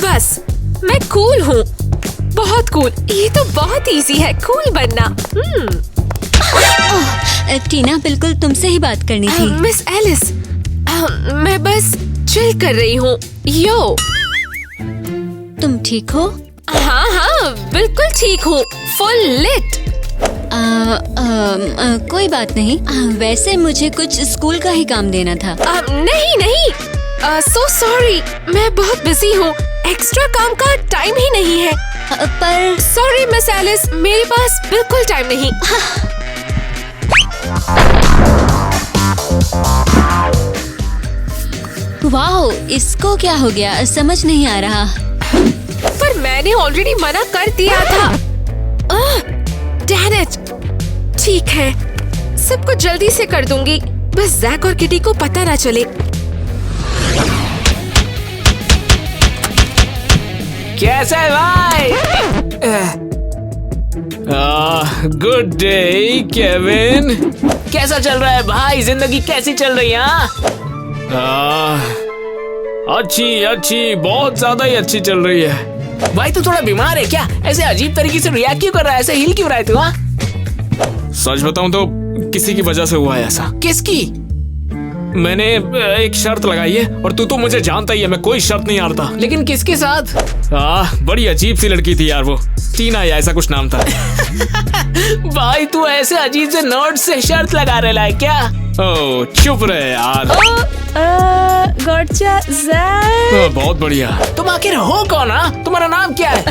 बस मैं कूल हूँ, बहुत कूल। ये तो बहुत इजी है कूल बनना। टीना, बिल्कुल तुमसे ही बात करनी थी। मिस एलिस, मैं बस चिल कर रही हूँ। यो, तुम ठीक हो? हाँ, बिल्कुल ठीक हूँ, फुल लिट। कोई बात नहीं। वैसे मुझे कुछ स्कूल का ही काम देना था। नहीं, सो सॉरी, मैं बहुत बिजी हूँ, एक्स्ट्रा काम का टाइम ही नहीं है। पर सॉरी मिस एलिस, मेरे पास बिल्कुल टाइम नहीं। वाओ, इसको क्या हो गया समझ नहीं आ रहा। पर मैंने ऑलरेडी मना कर दिया था। Damn it. ठीक है, सब कुछ जल्दी से कर दूंगी, बस जैक और किटी को पता ना चले। कैसा है भाई? Good day Kevin. कैसा चल रहा है भाई? जिंदगी कैसी चल रही है? अच्छी, बहुत ज्यादा ही अच्छी चल रही है। भाई तू थोड़ा बीमार है क्या? ऐसे अजीब तरीके से रिएक्ट क्यों कर रहा है? ऐसे हिल क्यों रहा है तू? सच बताऊं तो किसी की वजह से हुआ है ऐसा। किसकी? मैंने एक शर्त लगाई है और तू तो मुझे जानता ही है, मैं कोई शर्त नहीं हारता। लेकिन किसके साथ? बड़ी अजीब सी लड़की थी यार, वो टीना या ऐसा कुछ नाम था। भाई तू ऐसे अजीब से नर्ड से शर्त लगा रहा है क्या? ओह चुप रहे यार। Gotcha Jack. बहुत बढ़िया। तुम आखिर हो कौन? तुम्हारा नाम क्या है?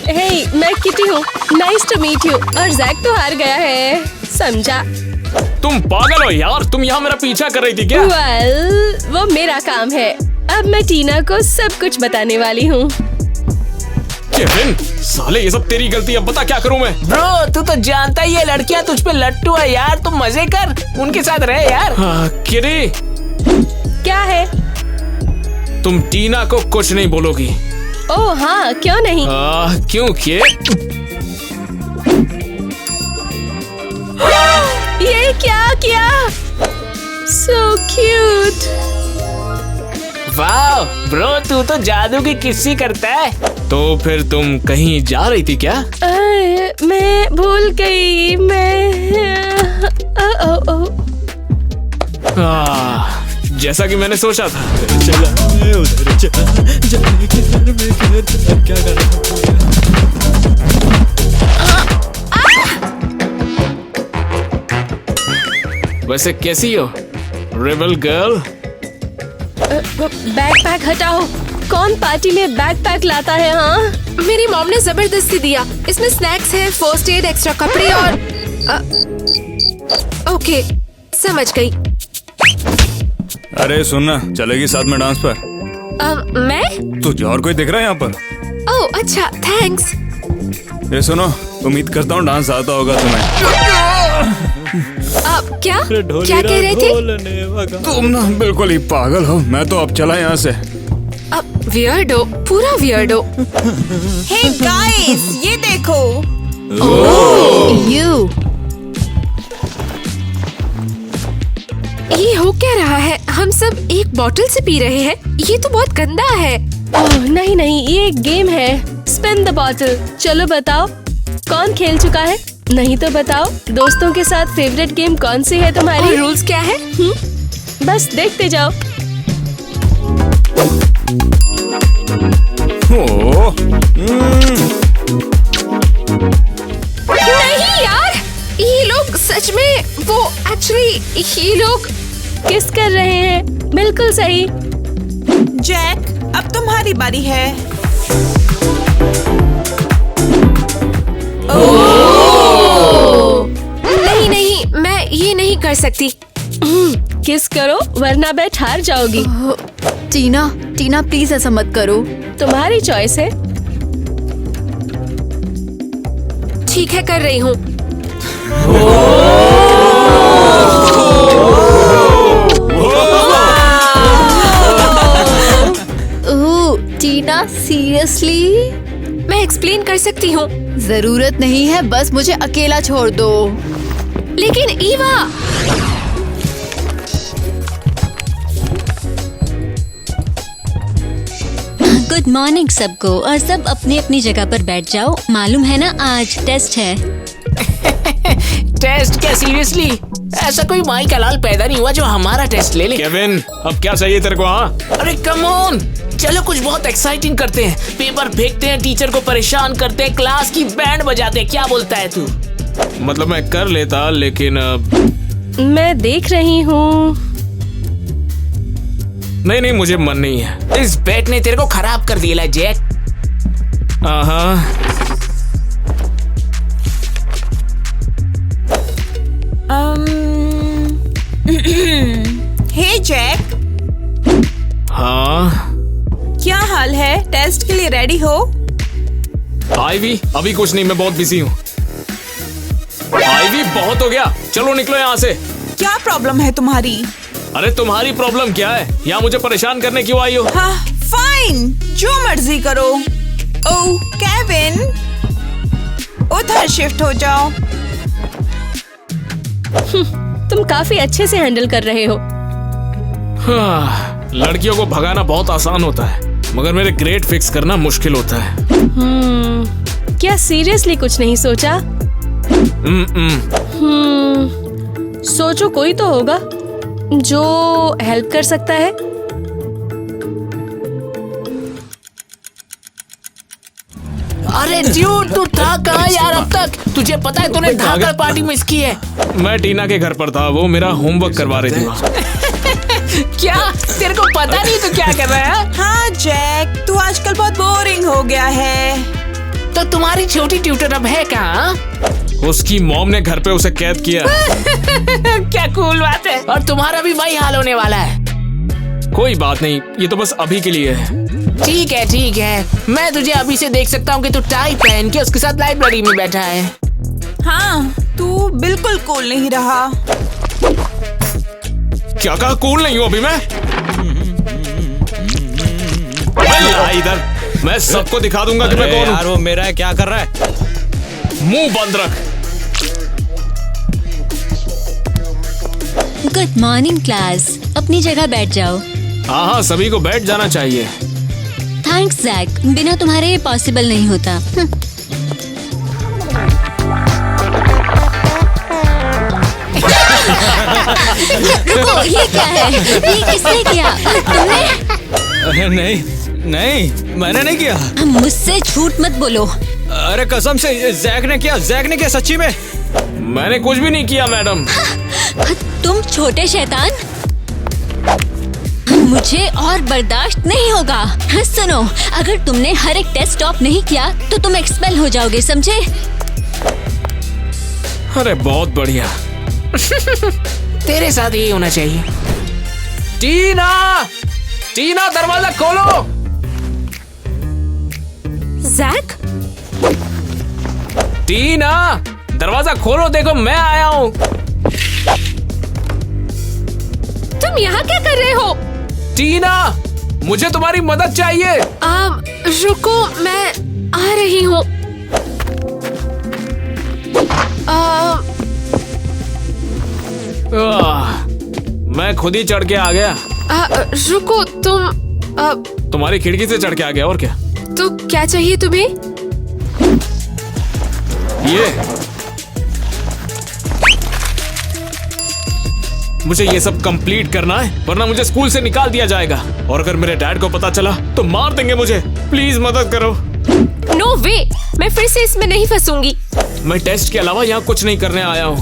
हे, मैं किटी हूँ, नाइस टू मीट यू। और जैक तो हार गया है, समझा? तुम पागल हो यार, तुम यहाँ मेरा पीछा कर रही थी क्या? वेल, वो मेरा काम है। अब मैं टीना को सब कुछ बताने वाली हूँ। केविन, साले ये सब तेरी गलती है, बता क्या करूँ मैं? ब्रो, तू तो जानता ही है लड़कियाँ तुझ पे लट्टू है यार, तुम मजे कर, उनके साथ रहे यार। किटी, क्या है? तुम टीना को कुछ नहीं बोलोगी? ओह हाँ, क्यों नहीं? क्यों के? ये क्या किया? So cute। वाह ब्रो, तू तो जादू की किस्सी करता है। तो फिर तुम कहीं जा रही थी क्या? मैं भूल गई। जैसा कि मैंने सोचा था। वैसे कैसी हो रेबल गर्ल? बैकपैक हटाओ। कौन पार्टी में बैकपैक लाता है? हाँ, मेरी मॉम ने जबरदस्ती दिया। इसमें स्नैक्स है, फर्स्ट एड, एक्स्ट्रा कपड़े और ओके, समझ गई। अरे सुनना, चलेगी साथ में डांस पर? मैं? तुझे और कोई दिख रहा है यहाँ पर? ओह अच्छा, थैंक्स। ये सुनो, उम्मीद करता हूँ डांस आता होगा तुम्हें। क्या कह रहे थे? तुम ना बिल्कुल ही पागल हो। मैं तो अब चला यहाँ से। वियर्डो, पूरा वियर्डो। हे गाइस, ये देखो। यू, ये हो क्या रहा है? हम सब एक बोतल से पी रहे हैं, ये तो बहुत गंदा है। ओह नहीं, ये एक गेम है। Spin the bottle. चलो बताओ, कौन खेल चुका है? नहीं तो बताओ, दोस्तों के साथ फेवरेट गेम कौन सी है तुम्हारी? और रूल्स क्या है? बस देखते जाओ। नहीं यार, ये लोग सच में, वो एक्चुअली ये लोग किस कर रहे हैं। बिल्कुल सही। जैक, अब तुम्हारी बारी है। नहीं, मैं ये नहीं कर सकती। किस करो वरना बैठ हार जाओगी। टीना प्लीज ऐसा मत करो। तुम्हारी चॉइस है। ठीक है, कर रही हूँ। टीना सीरियसली? मैं एक्सप्लेन कर सकती हूँ। जरूरत नहीं है, बस मुझे अकेला छोड़ दो। लेकिन ईवा, गुड मॉर्निंग सबको, और सब अपनी अपनी जगह पर बैठ जाओ। मालूम है ना आज टेस्ट है। टेस्ट क्या, सीरियसली? ऐसा कोई माई का लाल पैदा नहीं हुआ जो हमारा टेस्ट ले ले। केविन, अब क्या चाहिए तेरे को? हाँ, अरे कम ऑन, चलो कुछ बहुत एक्साइटिंग करते हैं। पेपर फेंकते हैं, टीचर को परेशान करते हैं, क्लास की बैंड बजाते हैं। क्या बोलता है तू? मतलब मैं कर लेता, लेकिन मैं देख रही हूँ। नहीं, मुझे मन नहीं है। इस बैट ने तेरे को खराब कर दिया है जैक। हाँ, हे जैक, हाँ। क्या हाल है? टेस्ट के लिए रेडी हो? आईवी, अभी कुछ नहीं, मैं बहुत बिजी हूँ। आईवी, बहुत हो गया, चलो निकलो यहाँ से। क्या प्रॉब्लम है तुम्हारी? अरे तुम्हारी प्रॉब्लम क्या है? यहाँ मुझे परेशान करने क्यों आई हो? हाँ, फाइन, जो मर्जी करो। ओह केविन, उधर शिफ्ट हो जाओ। तुम काफी अच्छे से हैंडल कर रहे हो। हाँ, लड़कियों को भगाना बहुत आसान होता है, मगर मेरे ग्रेड फिक्स करना मुश्किल होता है। क्या सीरियसली कुछ नहीं सोचा? सोचो, कोई तो होगा जो हेल्प कर सकता है। अरे ड्यूड, तू था कहाँ यार अब तक? तुझे पता है तूने ढाकर पार्टी मिस की है। मैं टीना के घर पर था, वो मेरा होमवर्क करवा रही थी वहाँ। क्या तेरे को पता नहीं तू क्या कर रहा है? हाँ जैक, तू आजकल बहुत बोरिंग हो गया है। तो तुम्हारी छोटी ट्यूटर अब है कहाँ? उसकी मॉम ने घर पे उसे कैद किया। क्या कूल बात है। और तुम्हारा भी वही हाल होने वाला है। कोई बात नहीं, ये तो बस अभी के लिए है। ठीक है, मैं तुझे अभी से देख सकता हूँ कि तू टाई पहन के उसके साथ लाइब्रेरी में बैठा है। हाँ, तू बिल्कुल कूल नहीं रहा। क्या कहा? कूल नहीं हूँ अभी मैं? ला इधर, मैं सबको दिखा दूंगा कि मैं कौन हूँ। यार वो मेरा है, क्या कर रहा है? मुंह बंद रख। गुड मॉर्निंग क्लास, अपनी जगह बैठ जाओ। हाँ, सभी को बैठ जाना चाहिए। थैंक्स जैक, बिना तुम्हारे ये पॉसिबल नहीं होता। रुको, ये क्या है? ये किसने किया? तुमने? अरे नहीं, मैंने नहीं किया। मुझसे झूठ मत बोलो। अरे कसम से, जैक ने किया सच्ची में। मैंने कुछ भी नहीं किया मैडम। तुम छोटे शैतान, मुझे और बर्दाश्त नहीं होगा। सुनो, अगर तुमने हर एक टेस्ट टॉप नहीं किया तो तुम एक्सपेल हो जाओगे, समझे? अरे बहुत बढ़िया। तेरे साथ यही होना चाहिए। टीना, दरवाजा खोलो। जैक, टीना, दरवाजा खोलो, देखो मैं आया हूँ। तुम यहाँ क्या कर रहे हो? टीना, मुझे तुम्हारी मदद चाहिए। रुको, मैं आ रही हूँ। मैं खुद ही चढ़ के आ गया। रुको, तुम्हारी खिड़की से चढ़ के आ गया, और क्या? तो क्या चाहिए तुम्हें? ये मुझे ये सब कंप्लीट करना है, वरना मुझे स्कूल से निकाल दिया जाएगा। और अगर मेरे डैड को पता चला तो मार देंगे मुझे। प्लीज मदद करो। नो वे, मैं फिर से इसमें नहीं फंसूंगी। मैं टेस्ट के अलावा यहाँ कुछ नहीं करने आया हूँ,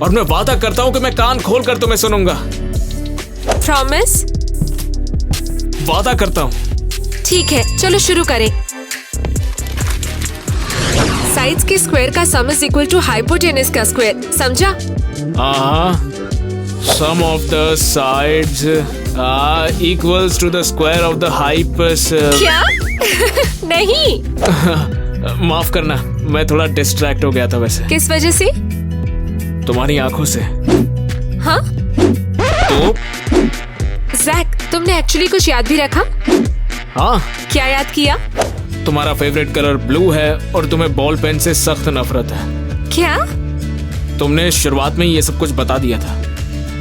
और मैं वादा करता हूँ कि मैं कान खोल कर तुम्हें सुनूंगा। प्रॉमिस? वादा करता हूँ। ठीक है, चलो शुरू करें। साइड्स के स्क्वायर का sum is equal to hypotenuse का स्क्वायर, समझा? हाँ, sum of the sides equals to the square of the hypos. क्या? नहीं। माफ करना, मैं थोड़ा डिस्ट्रैक्ट हो गया था वैसे। किस वजह से? तुम्हारी आंखों से। हाँ? तो जैक, तुमने एक्चुअली कुछ याद भी रखा? हाँ, क्या याद किया? तुम्हारा फेवरेट कलर ब्लू है और तुम्हें बॉल पेन से सख्त नफरत है। क्या? तुमने शुरुआत में ये सब कुछ बता दिया था।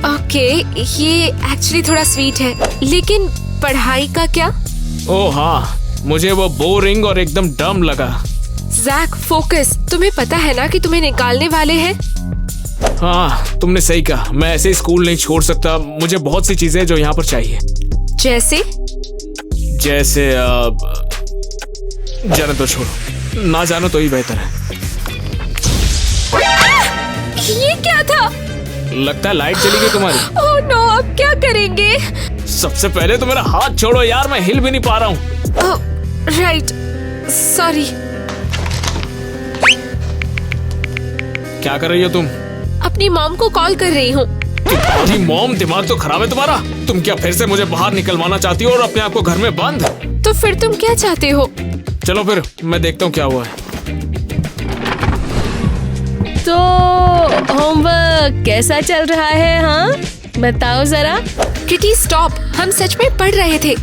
ओके, ये एक्चुअली थोड़ा स्वीट है, लेकिन पढ़ाई का क्या? ओह हाँ, मुझे वो बोरिंग और एकदम डम लगा। जैक फोकस, तुम्हें पता है ना कि तुम्हें निकालने वाले हैं। हाँ तुमने सही कहा, मैं ऐसे ही स्कूल नहीं छोड़ सकता। मुझे बहुत सी चीजें जो यहाँ पर चाहिए। जैसे जैसे जाने तो छोड़ो, ना जानो तो ही बेहतर है। ये क्या था? लगता है लाइट चली गई तुम्हारी। ओह नो, अब क्या करेंगे? सबसे पहले तो मेरा हाथ छोड़ो यार, मैं हिल भी नहीं पा रहा हूँ। Right, sorry. क्या कर रही हो तुम? अपनी मॉम को कॉल कर रही हूँ। तुम्हारी मॉम, दिमाग तो खराब है तुम्हारा। तुम क्या फिर से मुझे बाहर निकलवाना चाहती हो और अपने आप को घर में बंद? तो फिर तुम क्या चाहते हो? चलो फिर मैं देखता हूँ क्या हुआ है। तो होमवर्क कैसा चल रहा है? हाँ बताओ जरा। किटी स्टॉप, हम सच में पढ़ रहे थे।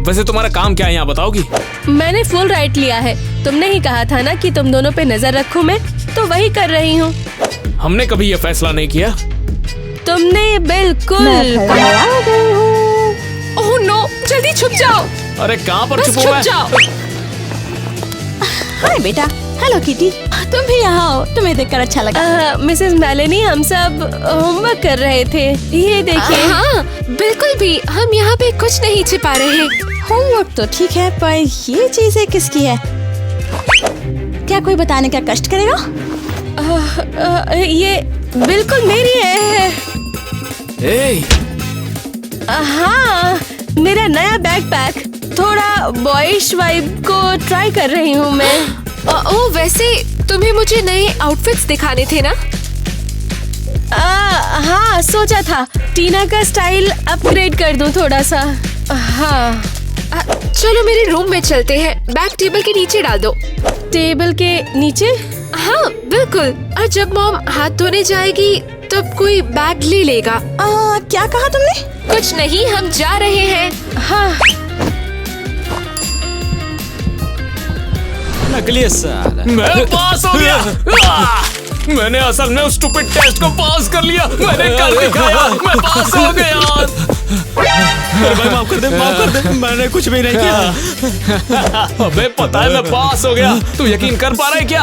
वैसे तुम्हारा काम क्या है यहाँ बताओगी? मैंने फुल राइट लिया है। तुमने ही कहा था ना कि तुम दोनों पे नजर रखूं मैं, तो वही कर रही हूँ। हमने कभी ये फैसला नहीं किया। तुमने बिल्कुल। ओह नो, जल्दी छुप जाओ। अरे कहाँ पर बस छुपू छुप मैं? जाओ। हाय बेटा। हेलो किटी, तुम भी यहाँ आओ, तुम्हें देखकर अच्छा लगा। मिसेस मेलेनी, हम सब होमवर्क कर रहे थे। ये देखिए। हाँ बिल्कुल भी, हम यहाँ पे कुछ नहीं छिपा रहे। होमवर्क तो ठीक है, पर ये चीजें किसकी है? क्या कोई बताने का कष्ट करेगा? ये बिल्कुल मेरी है। ए, हाँ, मेरा नया बैकपैक। थोड़ा बॉयश वाइब को ट्राई कर रही हूँ मैं। ओह वैसे तुम्हें मुझे नए आउटफिट्स दिखाने थे ना? हाँ सोचा था टीना का स्टाइल अपग्रेड कर दूं थोड़ा सा। हाँ चलो मेरे रूम में चलते हैं। बैग टेबल के नीचे डाल दो। टेबल के नीचे? हाँ बिल्कुल। और जब मॉम हाथ धोने जाएगी तब कोई बैग ले लेगा। क्या कहा तुमने? कुछ नहीं, हम जा रहे हैं। हाँ नकली साला। मैं पास हो गया। मैंने असल में उस स्टूपिड टेस्ट को पास कर लिया। मैंने कर दिखाया, मैं पास हो गया। अरे भाई माफ कर दे, मैंने कुछ भी नहीं किया। अबे पता है मैं पास हो गया। तू यकीन कर पा रहा है क्या?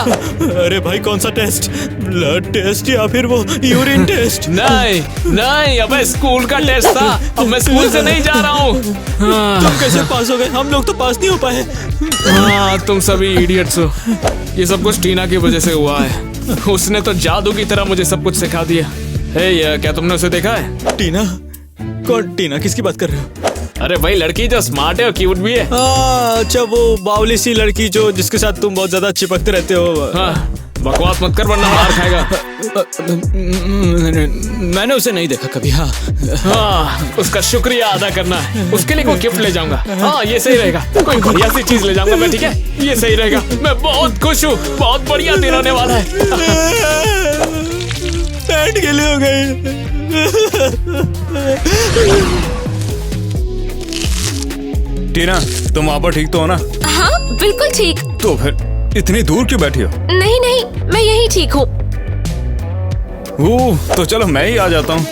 अरे भाई कौन सा टेस्ट? ब्लड टेस्ट या फिर वो यूरिन टेस्ट? नहीं नहीं, अबे स्कूल का टेस्ट था। अब मैं स्कूल से नहीं जा रहा हूँ। तुम कैसे पास हो गए? हम लोग तो पास नहीं हो पाए। हाँ तुम सभी इडियट्स हो। ये सब कुछ टीना की वजह से हुआ है। उसने तो जादू की तरह मुझे सब कुछ सिखा दिया। हे क्या तुमने उसे देखा है? टीना? कौन टीना? किसकी बात कर रहे हो? अरे भाई लड़की जो स्मार्ट है और क्यूट भी है। अच्छा वो बावली सी लड़की जो जिसके साथ तुम बहुत ज्यादा चिपकते रहते हो। हाँ बकवास मत कर वरना मार खाएगा। मैंने उसे नहीं देखा कभी। हाँ उसका शुक्रिया अदा करना है। उसके लिए कोई गिफ्ट ले जाऊंगा। हाँ ये सही रहेगा। कोई बढ़िया सी चीज ले जाऊंगा मैं, ठीक है? ये सही रहेगा। मैं बहुत खुश हूँ। बहुत बढ़िया दिन होने वाला है। पेट गिले हो गए। टीना तुम वहाँ पर ठीक तो हो ना? हाँ बिल्कुल ठीक। तो फिर इतनी दूर क्यों बैठी हो? नहीं नहीं, मैं यही ठीक हूँ। तो चलो मैं ही आ जाता हूँ।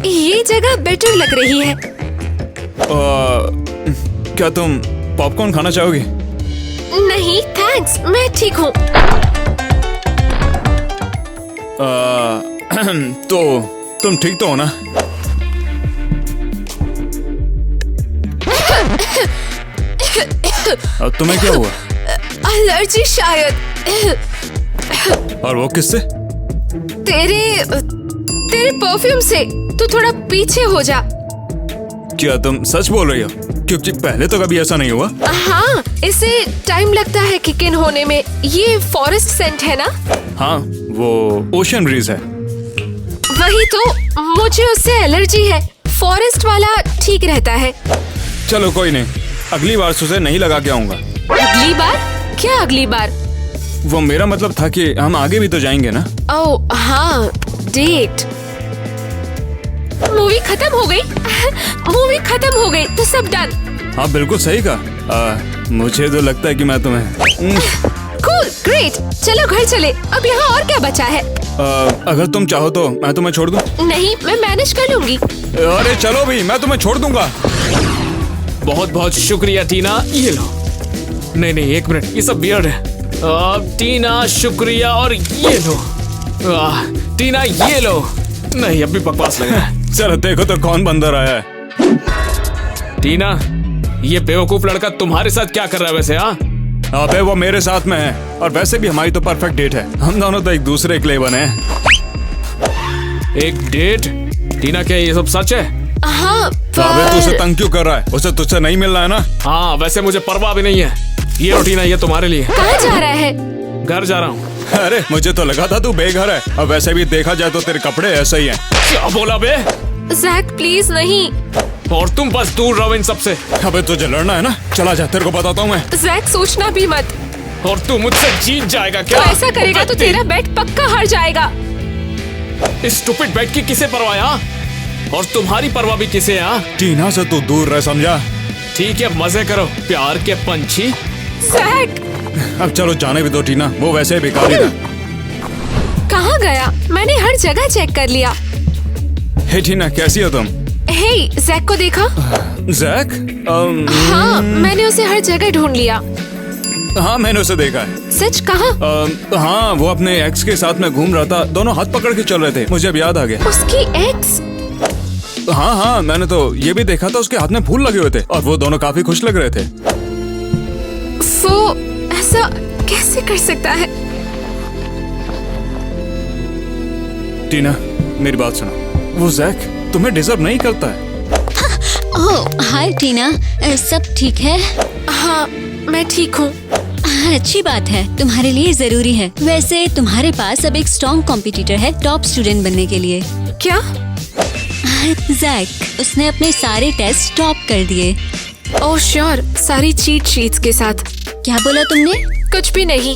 ये जगह बेटर लग रही है। क्या तुम पॉपकॉर्न खाना चाहोगी? नहीं थैंक्स, मैं ठीक हूँ। तो तुम ठीक तो हो ना? तुम्हें क्या हुआ? एलर्जी शायद। और वो किससे? तेरे परफ्यूम से। तू थोड़ा पीछे हो जा। क्या तुम सच बोल रही हो? क्योंकि पहले तो कभी ऐसा नहीं हुआ। हाँ इसे टाइम लगता है किक इन होने में। ये फॉरेस्ट सेंट है ना? हाँ वो ओशन ब्रीज है। वही तो, मुझे उससे एलर्जी है। फॉरेस्ट वाला ठीक रहता है। चलो कोई नहीं, अगली बार से उसे नहीं लगा के आऊंगा। अगली बार? क्या अगली बार? वो मेरा मतलब था कि हम आगे भी तो जाएंगे ना। ओह हाँ, डेट। मूवी खत्म हो गई। मूवी खत्म हो गई तो सब डन। हाँ बिल्कुल सही कहा। मुझे तो लगता है कि मैं तुम्हें कूल, ग्रेट। चलो घर चले। अब यहाँ और क्या बचा है? अगर तुम चाहो तो मैं तुम्हें छोड़ दूं। नहीं, मैं मैनेज कर लूंगी। अरे चलो भी, मैं तुम्हें छोड़ दूंगा। बहुत बहुत शुक्रिया टीना, ये लो। नहीं नहीं, एक मिनट, ये सब बियर्ड है। टीना शुक्रिया, और ये लो। टीना ये लो। नहीं, अभी बकवास लग रहा है। चलो देखो तो कौन बंदर आया है। टीना, ये बेवकूफ लड़का तुम्हारे साथ क्या कर रहा है वैसे? हाँ, अबे वो मेरे साथ में है, और वैसे भी हमारी तो परफेक्ट डेट है। हम दोनों तो एक दूसरे के लिए बने हैं। एक डेट? टीना, क्या ये सब सच है? हाँ, अबे तू उसे तंग क्यों कर रहा है? उसे तुझसे नहीं मिल रहा है ना? हाँ, वैसे मुझे परवाह भी नहीं है। ये लो टीना, ये तुम्हारे लिए। कहाँ जा रहा है? घर जा रहा हूँ। अरे मुझे तो लगा था तू बेघर है। अब वैसे भी देखा जाए तो तेरे कपड़े ऐसे ही हैं। क्या बोला बे? जैक प्लीज नहीं। और तुम बस दूर रहो इन सबसे। अबे तुझे लड़ना है ना? चला जा, तेरे को बताता हूँ मैं। जैक सोचना भी मत। और तू मुझसे जीत जाएगा तो क्या? ऐसा करेगा तो तेरा बेट पक्का हार जाएगा। इस स्टूपिड बेट की किसे परवाह है? हाँ? और तुम्हारी परवाह भी किसे है? हाँ? टीना से तू दूर रह, समझा? ठीक है, मजे करो प्यार के पंछी। जैक अब चलो जाने भी दो टीना, वो वैसे ही बेकार ही था। कहाँ गया? मैंने हर जगह चेक कर लिया। हे टीना, कैसी हो तुम? हे, जैक को देखा? जैक? हाँ, मैंने उसे हर जगह ढूंढ लिया। हाँ, मैंने उसे देखा है। सच? कहाँ? हाँ, वो अपने एक्स के साथ में घूम रहा था। दोनों हाथ पकड़ के चल रहे थे। मुझे अब याद आ गया। उसकी एक्स? हाँ हाँ, मैंने तो ये भी देखा था, उसके हाथ में फूल लगे हुए थे और वो दोनों काफी खुश लग रहे थे। वो ऐसा कैसे कर सकता है? टीना, मेरी बात सुनो, वो जैक तुम्हें डिजर्व नहीं करता है। ओह हाय टीना, सब ठीक है? हाँ, मैं ठीक हूँ। अच्छी बात है, तुम्हारे लिए जरूरी है। वैसे तुम्हारे पास अब एक स्ट्रॉन्ग कॉम्पिटिटर है टॉप स्टूडेंट बनने के लिए। क्या? जैक, उसने अपने सारे टेस्ट टॉप कर दिए। ओह श्योर, सारी चीट शीट्स के साथ। क्या बोला तुमने? कुछ भी नहीं।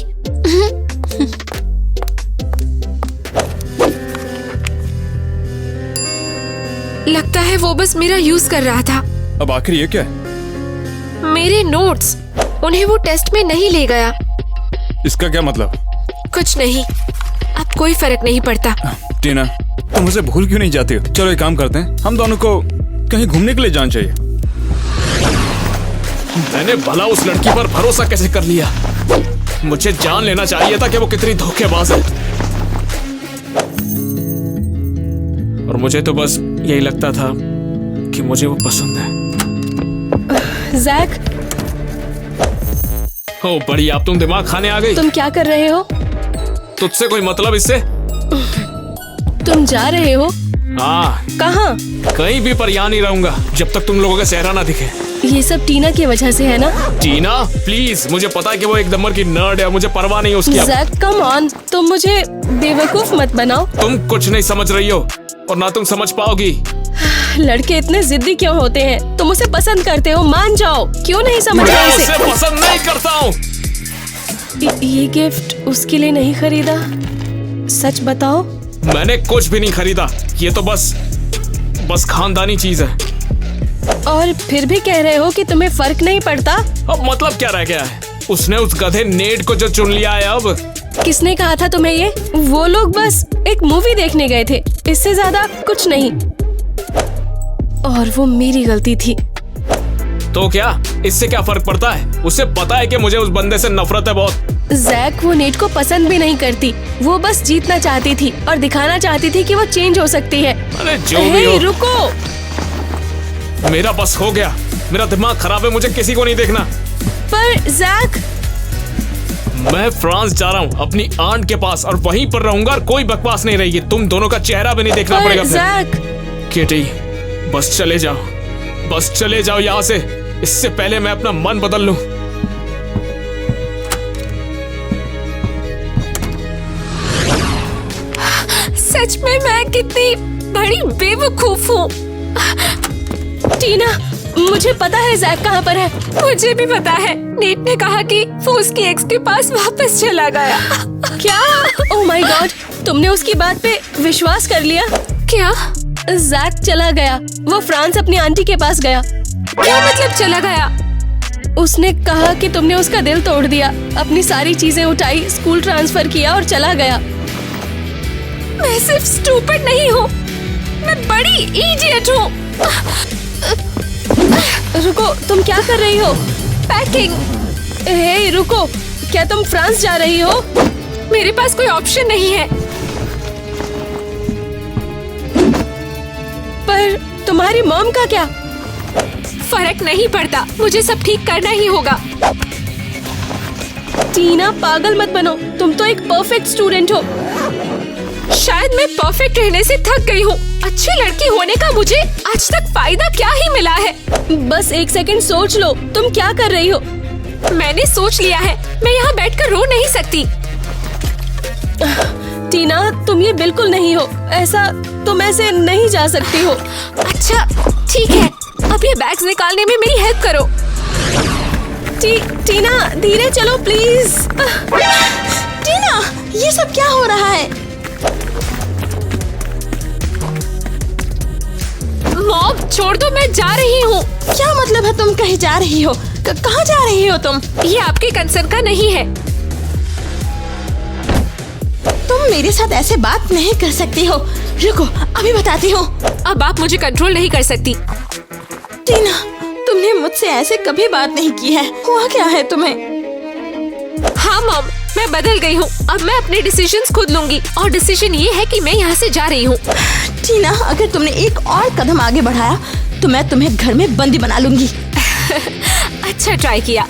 लगता है वो बस मेरा यूज कर रहा था। अब आखिर ये क्या है? मेरे नोट्स, उन्हें वो टेस्ट में नहीं ले गया। इसका क्या मतलब? कुछ नहीं, अब कोई फर्क नहीं पड़ता। टीना, तुम उसे भूल क्यों नहीं जाती हो? चलो एक काम करते हैं, हम दोनों को कहीं घूमने के लिए जाना चाहिए। मैंने भला उस लड़की पर भरोसा कैसे कर लिया? मुझे जान लेना चाहिए था कि वो कितनी धोखेबाज है। और मुझे तो बस यही लगता था कि मुझे वो पसंद है। जैक, ओ बड़ी, आप तुम दिमाग खाने आ गई? तुम क्या कर रहे हो? तुझसे कोई मतलब इससे? तुम जा रहे हो? हाँ, कहाँ? कहीं भी, पर यहाँ नहीं रहूंगा जब तक तुम लोगों का चेहरा ना दिखे। ये सब टीना की वजह से है ना? टीना प्लीज, मुझे पता है कि वो एक नंबर की नर्ड है, मुझे परवाह नहीं उसकी। जैक कम ऑन, तुम मुझे बेवकूफ मत बनाओ। तुम कुछ नहीं समझ रही हो और ना तुम समझ पाओगी। लड़के इतने जिद्दी क्यों होते हैं? तुम उसे पसंद करते हो, मान जाओ। क्यों नहीं समझ रहे मैं इसे? उसे पसंद नहीं करता हूँ। ये गिफ्ट उसके लिए नहीं खरीदा? सच बताओ। मैंने कुछ भी नहीं खरीदा, ये तो बस खानदानी चीज है। और फिर भी कह रहे हो कि तुम्हें फर्क नहीं पड़ता? अब मतलब क्या रह गया है? उसने उस गधे नेड को जो चुन लिया है अब। किसने कहा था तुम्हें ये? वो लोग बस एक मूवी देखने गए थे, इससे ज्यादा कुछ नहीं। और वो मेरी गलती थी। तो क्या, इससे क्या फर्क पड़ता है? उसे पता है कि मुझे उस बंदे से नफरत है बहुत। जैक वो नेट को पसंद भी नहीं करती, वो बस जीतना चाहती थी और दिखाना चाहती थी कि वो चेंज हो सकती है। अरे जो भी हो, रुको। मेरा बस हो गया, मेरा दिमाग खराब है, मुझे किसी को नहीं देखना। पर जैक, मैं फ्रांस जा रहा हूँ अपनी आंट के पास और वहीं पर रहूंगा और कोई बकवास नहीं रहेगी। तुम दोनों का चेहरा भी नहीं देखना पड़ेगा फिर। जैक, केटी, बस चले जाओ, बस चले जाओ यहाँ से, इससे पहले मैं अपना मन बदल लूं। सच में मैं कितनी बड़ी बेवकूफ हूँ। टीना, मुझे पता है जैक कहाँ पर है। मुझे भी पता है, नेट ने कहा कि वो उसकी एक्स के पास वापस चला गया। क्या? ओह माय गॉड, तुमने उसकी बात पे विश्वास कर लिया? क्या? जैक चला गया, वो फ्रांस अपनी आंटी के पास गया। क्या मतलब चला गया? उसने कहा कि तुमने उसका दिल तोड़ दिया, अपनी सारी चीजें उठाई, स्कूल ट्रांसफर किया और चला गया। मैं सिर्फ स्टूपिड नहीं हूँ, मैं बड़ी इडियट हूँ। रुको, तुम क्या कर रही हो? पैकिंग। हे रुको, क्या तुम फ्रांस जा रही हो? मेरे पास कोई ऑप्शन नहीं है। पर तुम्हारी मॉम का क्या? फर्क नहीं पड़ता, मुझे सब ठीक करना ही होगा। टीना, पागल मत बनो, तुम तो एक परफेक्ट स्टूडेंट हो। शायद मैं परफेक्ट रहने से थक गई हूँ। अच्छी लड़की होने का मुझे आज तक फायदा क्या ही मिला है? बस एक सेकंड सोच लो, तुम क्या कर रही हो? मैंने सोच लिया है, मैं यहाँ बैठकर रो नहीं सकती। टीना, तुम ये बिल्कुल नहीं हो, तुम ऐसे नहीं जा सकती हो। अच्छा ठीक है, अब ये बैग्स निकालने में मेरी हेल्प करो। टीना, धीरे चलो प्लीज। टीना, ये सब क्या हो रहा है? मॉम छोड़ दो, मैं जा रही हूँ। क्या मतलब है तुम कहीं जा रही हो? कहाँ जा रही हो तुम? ये आपके कंसर्न का नहीं है। तुम मेरे साथ ऐसे बात नहीं कर सकती हो। रुको, अभी बताती हूँ। अब आप मुझे कंट्रोल नहीं कर सकती। टीना, तुमने मुझसे ऐसे कभी बात नहीं की है। हुआ क्या है तुम्हें? हाँ मॉम, मैं बदल गई हूँ। अब मैं अपने डिसीजंस खुद लूंगी और डिसीजन ये है कि मैं यहाँ से जा रही हूँ। टीना, अगर तुमने एक और कदम आगे बढ़ाया तो मैं तुम्हें घर में बंदी बना लूंगी। अच्छा ट्राई किया।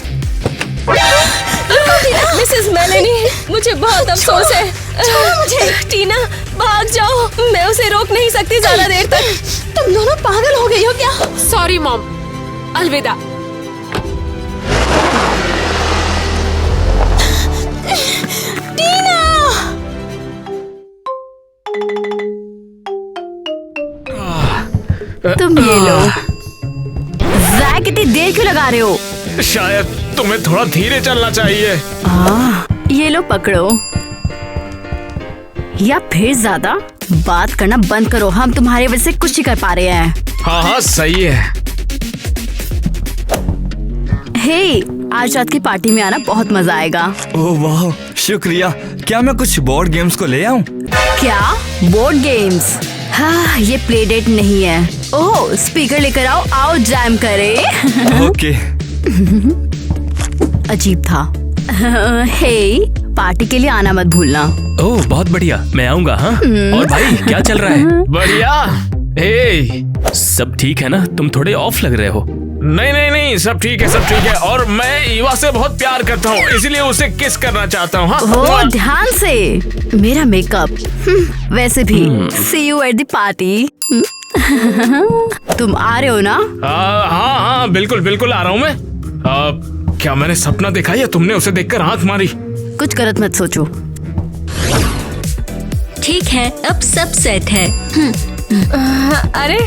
मिसेस मेलेनी, मुझे बहुत अफसोस है। छोड़ो मुझे। टीना, भाग जाओ, मैं उसे रोक नहीं सकती ज्यादा देर तक। तुम दोनों पागल हो गई हो क्या? सॉरी मॉम, अलविदा। टीना! तुम ये लो। जैक, इतनी देर क्यों लगा रहे हो? शायद तुम्हें थोड़ा धीरे चलना चाहिए। ये लो पकड़ो। या फिर ज्यादा बात करना बंद करो, हम तुम्हारी वजह से कुछ नहीं कर पा रहे हैं। हाँ हाँ सही है। हे, आज रात की पार्टी में आना, बहुत मजा आएगा। ओह वाह, शुक्रिया। क्या मैं कुछ बोर्ड गेम्स को ले आऊं? क्या बोर्ड गेम्स? हाँ, ये प्ले डेट नहीं है। ओह, स्पीकर लेकर आओ, आओ जैम करें। ओके। अजीब था। हे, पार्टी के लिए आना मत भूलना। ओह बहुत बढ़िया, मैं आऊंगा। हाँ, और भाई क्या चल रहा है? बढ़िया। हे, सब ठीक है ना? तुम थोड़े ऑफ लग रहे हो। नहीं नहीं नहीं, सब ठीक है, सब ठीक है। और मैं ईवा से बहुत प्यार करता हूँ, इसलिए उसे किस करना चाहता हूँ। हो, ध्यान से। मेरा मेकअप। वैसे भी सी यू एट द पार्टी। तुम आ रहे हो ना? हाँ हाँ बिल्कुल बिल्कुल आ रहा हूँ मैं। क्या मैंने सपना देखा या तुमने उसे देखकर आंख मारी? कुछ गलत मत सोचो। ठीक है, अब सब सेट है। अरे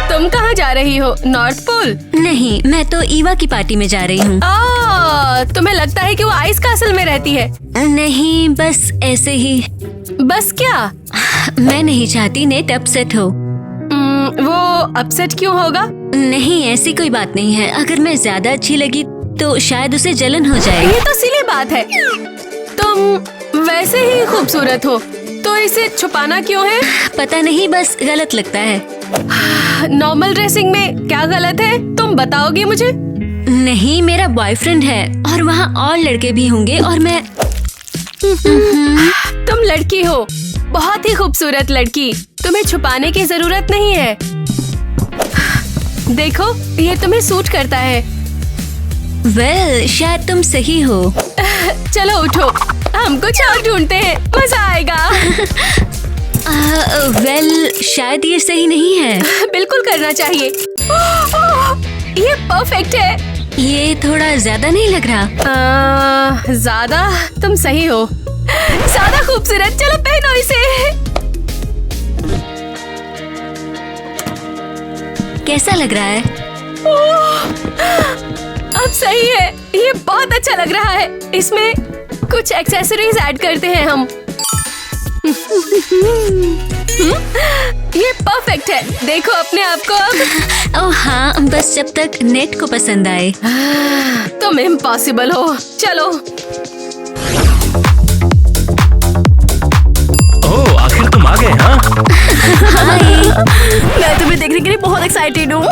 तुम कहाँ जा रही हो? North pole? नहीं, मैं तो ईवा की पार्टी में जा रही हूँ। तुम्हें लगता है कि वो आइस कासल में रहती है? नहीं, बस ऐसे ही। बस क्या? मैं नहीं चाहती नेट अपसेट हो। वो अपसेट क्यों होगा? नहीं, ऐसी कोई बात नहीं है। अगर मैं ज्यादा अच्छी लगी तो शायद उसे जलन हो जाएगी। ये तो सिली बात है। तुम वैसे ही खूबसूरत हो, तो इसे छुपाना क्यों है? पता नहीं, बस गलत लगता है। नॉर्मल ड्रेसिंग में क्या गलत है, तुम बताओगे मुझे? नहीं, मेरा बॉयफ्रेंड है और वहाँ और लड़के भी होंगे और मैं। तुम लड़की हो, बहुत ही खूबसूरत लड़की, तुम्हें छुपाने की जरूरत नहीं है। देखो, ये तुम्हें सूट करता है। वेल, शायद तुम सही हो। चलो उठो, हम कुछ और ढूंढते हैं, मजा आएगा। वेल, शायद ये सही नहीं है। बिल्कुल करना चाहिए। ये परफेक्ट है। ये थोड़ा ज्यादा नहीं लग रहा? ज्यादा? तुम सही हो, ज्यादा खूबसूरत। चलो पहनो इसे। कैसा लग रहा है? अब सही है, ये बहुत अच्छा लग रहा है। इसमें कुछ एक्सेसरीज ऐड करते हैं हम। ये परफेक्ट है, देखो अपने आप को अब। ओह हाँ, बस जब तक नेट को पसंद आए। तुम इम्पॉसिबल हो। चलो। ओह, आखिर तुम आ गए। है हाँ? मैं तुम्हें देखने के लिए बहुत एक्साइटेड हूँ।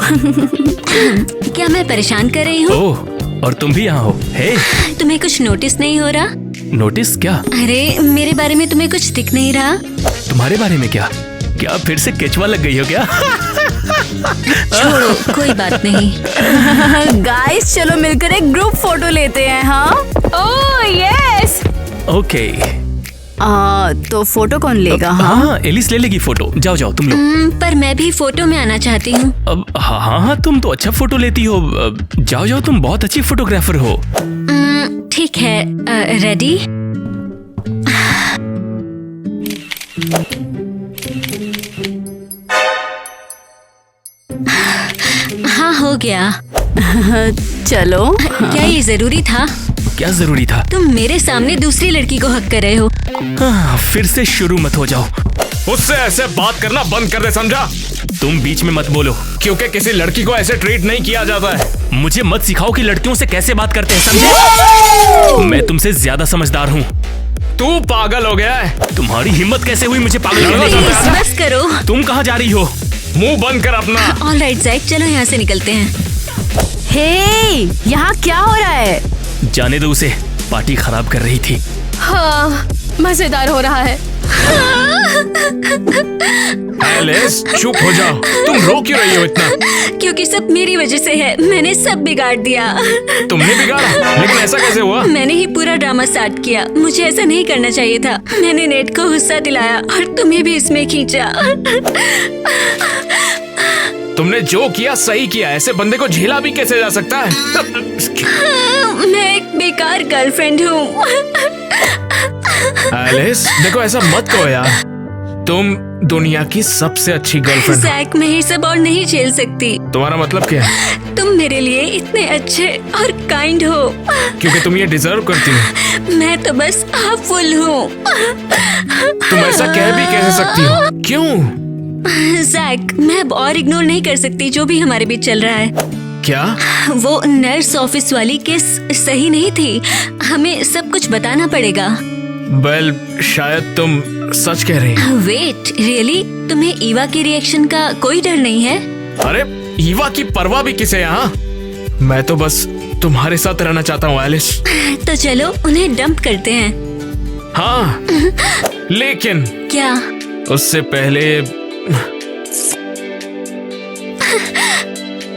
क्या मैं परेशान कर रही हूँ? ओह, और तुम भी यहाँ हो? हे, तुम्हें कुछ नोटिस नहीं हो रहा? नोटिस क्या? अरे मेरे बारे में तुम्हें कुछ दिख नहीं रहा? तुम्हारे बारे में क्या? क्या फिर से केचवा लग गई हो क्या? छोड़ो, कोई बात नहीं। गाइस चलो मिलकर एक ग्रुप फोटो लेते हैं। हाँ ओह यस। ओके। तो फोटो कौन लेगा? हाँ, एलिस ले लेगी फोटो। जाओ जाओ तुम लोग। पर मैं भी फोटो में आना चाहती हूँ। अब हाँ, तुम तो अच्छा फोटो लेती हो। जाओ जाओ, तुम बहुत अच्छी फोटोग्राफर हो। ठीक है, रेडी? हाँ, हो गया। चलो। क्या ये जरूरी था? क्या जरूरी था? तुम मेरे सामने दूसरी लड़की को हक कर रहे हो। हाँ, फिर से शुरू मत हो जाओ। उससे ऐसे बात करना बंद कर दे, समझा? तुम बीच में मत बोलो। क्योंकि किसी लड़की को ऐसे ट्रीट नहीं किया जाता है। मुझे मत सिखाओ कि लड़कियों से कैसे बात करते हैं, समझे? मैं तुमसे ज्यादा समझदार हूँ। तू पागल हो गया है? तुम्हारी हिम्मत कैसे हुई मुझे पागल कहने की? प्लीज बस करो। तुम कहाँ जा रही हो? मुंह बंद कर अपना। ऑलराइट जैक, चलो यहाँ से निकलते हैं। हे, यहाँ क्या हो रहा है? जाने दो उसे, पार्टी खराब कर रही थी। हाँ, मजेदार हो रहा है। एलिस चुप हो जाओ। तुम रो क्यों रही हो इतना? क्योंकि सब मेरी वजह से है। मैंने सब बिगाड़ दिया। तुमने बिगाड़ा? लेकिन ऐसा कैसे हुआ? मैंने ही पूरा ड्रामा स्टार्ट किया। मुझे ऐसा नहीं करना चाहिए था। मैंने नेट को गुस्सा दिलाया और तुम्हें भी इसमें खींचा। तुमने जो किया सही किया। ऐसे बंदे को झेला भी कैसे जा सकता है? मैं एक बेकार गर्लफ्रेंड हूँ। एलिस देखो, ऐसा मत कहो यार। तुम दुनिया की सबसे अच्छी गर्लफ्रेंड हो। जैक, मैं ये सब और नहीं झेल सकती। तुम्हारा मतलब क्या है? तुम मेरे लिए इतने अच्छे और काइंड हो। क्योंकि तुम ये डिजर्व करती हो। मैं तो बस हाफुल हूँ। तुम ऐसा कह भी कैसे सकती हो? क्यों? जैक, मैं अब और इग्नोर नहीं कर सकती जो भी हमारे बीच चल रहा है। क्या? वो नर्स ऑफिस वाली केस सही नहीं थी। हमें सब कुछ बताना पड़ेगा। वेल, शायद तुम सच कह रही हो। Wait, really? तुम्हें ईवा के रिएक्शन का कोई डर नहीं है? अरे ईवा की परवाह भी किसे यहाँ? मैं तो बस तुम्हारे साथ रहना चाहता हूँ एलिस। तो चलो उन्हें डंप करते हैं। हाँ, लेकिन क्या? उससे पहले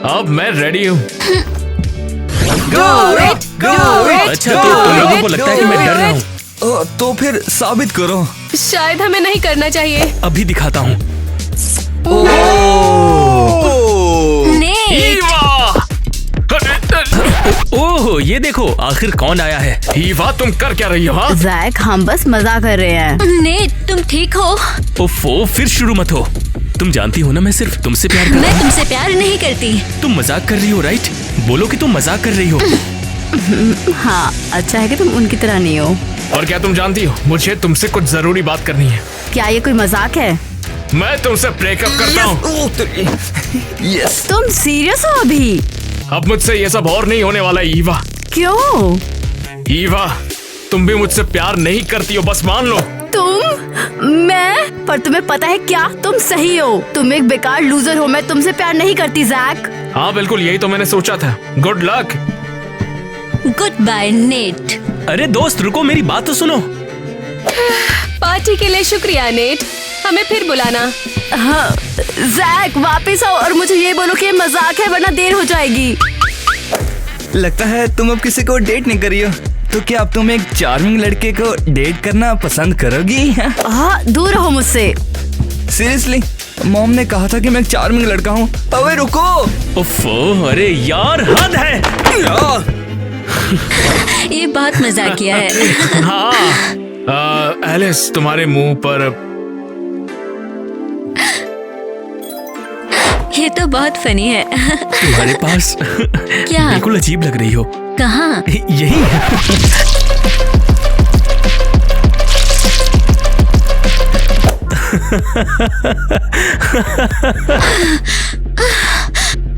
अब मैं रेडी हूँ। अच्छा, तो तुम लोगों को लगता है कि मैं डर रहा हूँ? तो फिर साबित करो। शायद हमें नहीं करना चाहिए। अभी दिखाता हूँ। नेट! ईवा! ओह, ये देखो आखिर कौन आया है। ईवा, तुम कर क्या रही हो? हाँ? जैक, हम बस मजा कर रहे हैं। नेट, तुम ठीक हो? ओफो, फिर शुरू मत हो। तुम जानती हो ना मैं सिर्फ तुमसे प्यार कर रहा मैं हूँ। तुमसे प्यार नहीं करती। तुम मजाक कर रही हो, राइट? बोलो कि तुम मजाक कर रही हो। हाँ, अच्छा है कि तुम उनकी तरह नहीं हो। और क्या तुम जानती हो, मुझे तुमसे कुछ जरूरी बात करनी है। क्या ये कोई मजाक है? मैं तुमसे ब्रेकअप करता हूँ। यस। तुम सीरियस हो अभी? अब मुझसे ये सब और नहीं होने वाला है ईवा। क्यों? ईवा, तुम भी मुझसे प्यार नहीं करती हो, बस मान लो। मैं? पर तुम्हें पता है क्या? तुम सही हो। तुम एक बेकार लूजर हो। मैं तुमसे प्यार नहीं करती जैक। हाँ बिल्कुल, यही तो मैंने सोचा था। Good luck. Good by net. अरे दोस्त रुको, मेरी बात तो सुनो। पार्टी के लिए शुक्रिया नेट, हमें फिर बुलाना। हाँ, जैक वापस आओ और मुझे ये बोलो कि ये मजाक है वरना देर हो जाएगी। लगता है तुम अब किसी को डेट नहीं करी हो। तो क्या अब तुम एक चार्मिंग लड़के को डेट करना पसंद करोगी? हाँ, दूर रहो मुझसे। सीरियसली, मॉम ने कहा था कि मैं एक चार्मिंग लड़का हूँ। अबे रुको। ओफो, अरे यार हद है। ये बहुत मजाकिया है। हाँ, एलिस तुम्हारे मुंह पर ये तो बहुत फनी है। तुम्हारे पास क्या? बिल्कुल अजीब लग रही हो। कहाँ? यही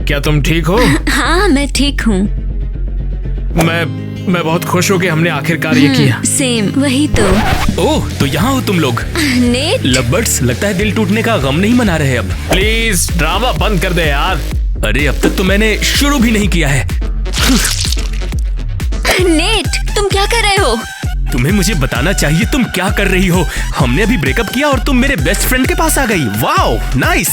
क्या तुम ठीक हो? हाँ, मैं ठीक हूँ। मैं मैं बहुत खुश हूँ कि हमने आखिरकार ये किया। सेम, वही तो। ओह, तो यहाँ हो तुम लोग। नेट, लवबर्ड्स, लगता है दिल टूटने का गम नहीं मना रहे अब। प्लीज ड्रामा बंद कर दे यार। अरे अब तक तो मैंने शुरू भी नहीं किया है। नेट, तुम क्या कर रहे हो? तुम्हें मुझे बताना चाहिए तुम क्या कर रही हो। हमने अभी ब्रेकअप किया और तुम मेरे बेस्ट फ्रेंड के पास आ गई। Wow, nice.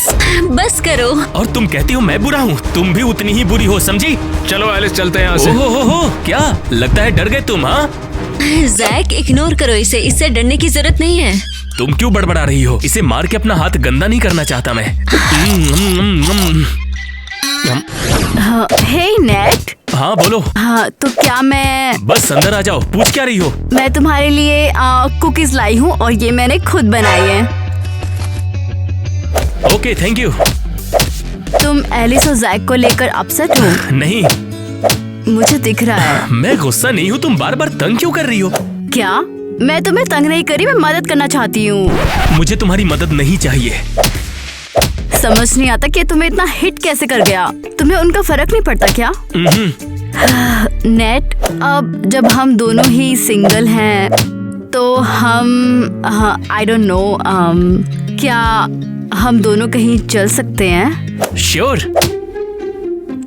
बस करो। और तुम कहती हो मैं बुरा हूँ, तुम भी उतनी ही बुरी हो, समझी? चलो एलिस चलते हैं यहाँ से। ओहो, क्या लगता है डर गए तुम? हाँ, जैक, इग्नोर करो इसे, इससे डरने की जरूरत नहीं है। तुम क्यों बड़बड़ा रही हो? इसे मार के अपना हाथ गंदा नहीं करना चाहता मैं। हे नेट। हाँ बोलो। हाँ, तो क्या मैं बस अंदर आ जाओ, पूछ क्या रही हो? मैं तुम्हारे लिए कुकीज लाई हूँ और ये मैंने खुद बनाई है। Okay, thank you. तुम एलिस और जैक को लेकर अपसेट हो? नहीं, मुझे दिख रहा है। मैं गुस्सा नहीं हूँ, तुम बार बार तंग क्यों कर रही हो? क्या? मैं तुम्हें तंग नहीं करी, मैं मदद करना चाहती हूँ। मुझे तुम्हारी मदद नहीं चाहिए। समझ नहीं आता कि तुम्हें इतना हिट कैसे कर गया। तुम्हें उनका फर्क नहीं पड़ता क्या? नेट, अब जब हम दोनों ही सिंगल हैं तो हम आई डोंट नो, क्या हम दोनों कहीं चल सकते हैं? श्योर।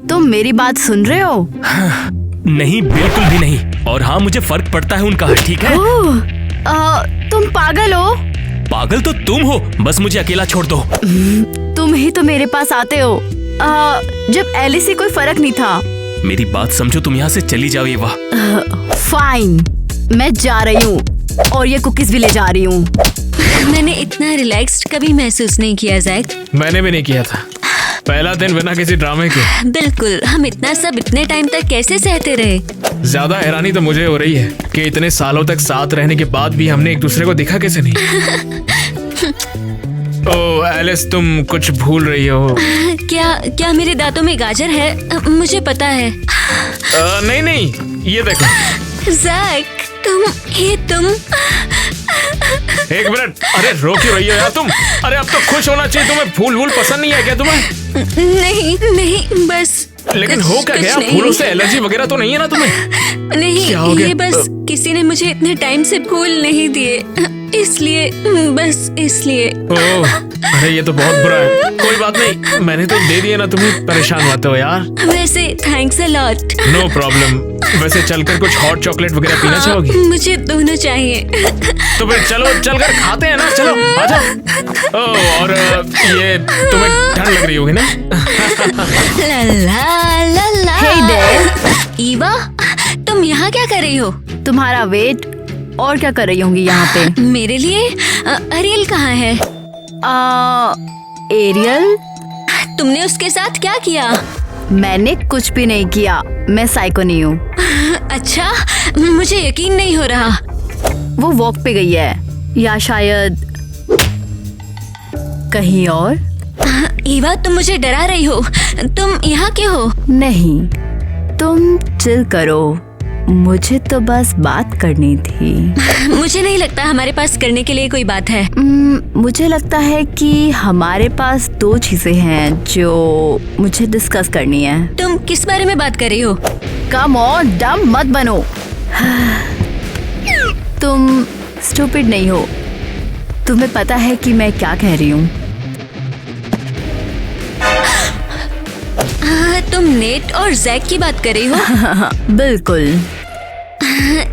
तुम मेरी बात सुन रहे हो? नहीं, बिल्कुल भी नहीं। और हाँ, मुझे फर्क पड़ता है उनका, ठीक है? तुम पागल हो? पागल तो तुम हो, बस मुझे अकेला छोड़ दो। तुम ही तो मेरे पास आते हो जब एलिस से कोई फर्क नहीं था। मेरी बात समझो, तुम यहाँ से चली जाओ एवा। फाइन, मैं जा रही हूँ और ये कुकीज भी ले जा रही हूँ। मैंने इतना रिलैक्स्ड कभी महसूस नहीं किया जैक। मैंने भी नहीं किया था। पहला दिन बिना किसी ड्रामे के। बिल्कुल, हम इतना सब इतने टाइम तक कैसे सहते रहे? ज्यादा हैरानी तो मुझे हो रही है कि इतने सालों तक साथ रहने के बाद भी हमने एक दूसरे को देखा कैसे नहीं। ओह एलिस, तुम कुछ भूल रही हो। क्या मेरे दांतों में गाजर है? मुझे पता है। नहीं नहीं, ये देखो। जैक, तुम एक मिनट, अरे रो क्यों रही हो यार तुम? अरे अब तो खुश होना चाहिए तुम्हें। फूल वूल पसंद नहीं है क्या तुम्हें? नहीं, बस। लेकिन हो क्या गया? फूलों से एलर्जी वगैरह तो नहीं है ना तुम्हें? नहीं, क्या हो गया? ये बस किसी ने मुझे इतने टाइम से फूल नहीं दिए, इसलिए, बस इसलिए। ओह, अरे ये तो बहुत बुरा है। कोई बात नहीं, मैंने तो दे दिए ना तुम्हें, परेशान मत हो यार। वैसे thanks a lot. No problem. वैसे चलकर कुछ हॉट चॉकलेट वगैरह पीना चाहोगी? मुझे दोनों चाहिए। तो फिर चलो चलकर खाते हैं ना, चलो आ जाओ। ओह, और ये तुम्हें ठंड लग रही होगी ना? ला ला ला ला। Hey there. ईवा, तुम यहाँ क्या कर रही हो? तुम्हारा वेट और क्या कर रही होंगी यहाँ पे? मेरे लिए? अरियल कहाँ है? एरियल? तुमने उसके साथ क्या किया? मैंने कुछ भी नहीं किया, मैं साइको नहीं हूँ। अच्छा, मुझे यकीन नहीं हो रहा। वो वॉक पे गई है, या शायद कहीं और। ईवा, तुम मुझे डरा रही हो। तुम यहाँ क्यों हो? नहीं, तुम चिल करो, मुझे तो बस बात करनी थी। मुझे नहीं लगता हमारे पास करने के लिए कोई बात है। मुझे लगता है कि हमारे पास दो चीजें हैं जो मुझे डिस्कस करनी है। तुम किस बारे में बात कर रही हो? कम ऑन, डम मत बनो। तुम स्टूपिड नहीं हो, तुम्हें पता है कि मैं क्या कह रही हूँ। तुम नेट और जैक की बात कर रही हो? बिल्कुल।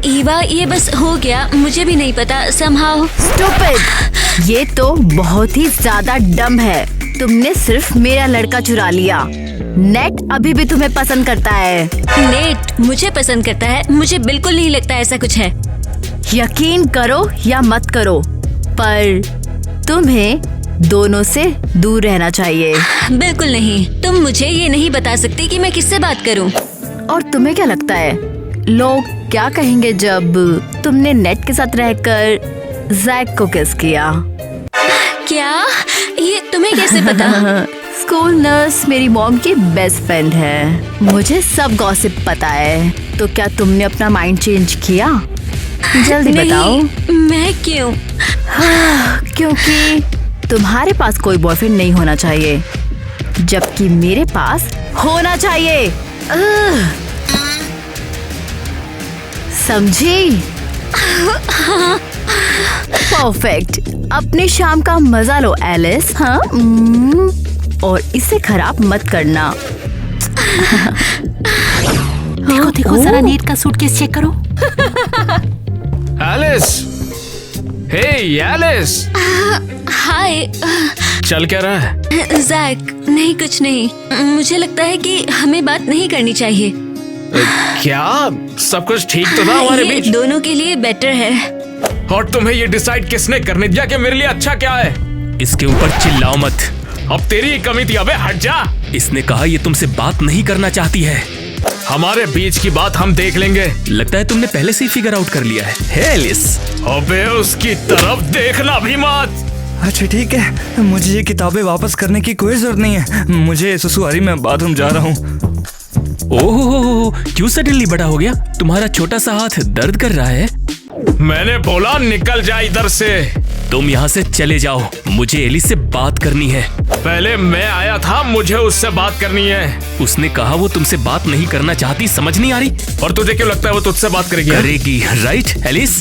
ईवा, ये बस हो गया, मुझे भी नहीं पता। somehow। स्टूपिड, ये तो बहुत ही ज्यादा डम है। तुमने सिर्फ मेरा लड़का चुरा लिया। नेट अभी भी तुम्हें पसंद करता है। नेट मुझे पसंद करता है? मुझे बिल्कुल नहीं लगता ऐसा कुछ है। यकीन करो या मत करो, पर तुम्हें दोनों से दूर रहना चाहिए। बिल्कुल नहीं, तुम मुझे ये नहीं बता सकती कि मैं किससे बात करूं। और तुम्हें क्या लगता है लोग क्या कहेंगे जब तुमने नेट के साथ रहकर जैक को किस किया? क्या? ये तुम्हें कैसे पता? स्कूल नर्स मेरी मॉम की बेस्ट फ्रेंड है, मुझे सब गॉसिप पता है। तो क्या तुमने अपना माइंड चेंज किया? जल्दी बताओ। मैं क्यों? क्योंकि तुम्हारे पास कोई बॉयफ्रेंड नहीं होना चाहिए, जबकि मेरे पास होना चाहिए। समझी? परफेक्ट। अपनी शाम का मजा लो एलिस। हाँ और इसे खराब मत करना। देखो देखो जरा नेट का सूटकेस चेक करो। एलिस, हे एलिस, हाय चल क्या रहा है? जैक, नहीं कुछ नहीं। मुझे लगता है कि हमें बात नहीं करनी चाहिए। क्या सब कुछ ठीक तो था हमारे ये बीच? दोनों के लिए बेटर है। और तुम्हें ये डिसाइड किसने करने दिया कि मेरे लिए अच्छा क्या है? इसके ऊपर चिल्लाओ मत। अब तेरी ही कमी थी, अबे हट जा। इसने कहा ये तुमसे बात नहीं करना चाहती है। हमारे बीच की बात हम देख लेंगे। लगता है तुमने पहले से ही फिगर आउट कर लिया है एलिस। अबे उसकी तरफ देखना भी मत। अच्छा ठीक है, मुझे ये किताबें वापस करने की कोई जरूरत नहीं है। मुझे ससुरारी में बाथरूम जा रहा हूँ। ओहो, क्यों सडनली बड़ा हो गया? तुम्हारा छोटा सा हाथ दर्द कर रहा है? मैंने बोला निकल जा इधर से। तुम यहाँ से चले जाओ, मुझे एलिस से बात करनी है। पहले मैं आया था, मुझे उससे बात करनी है। उसने कहा वो तुमसे बात नहीं करना चाहती, समझ नहीं आ रही? और तुझे क्यों लगता है वो तुझसे बात करेगी? करेगी, राइट एलिस?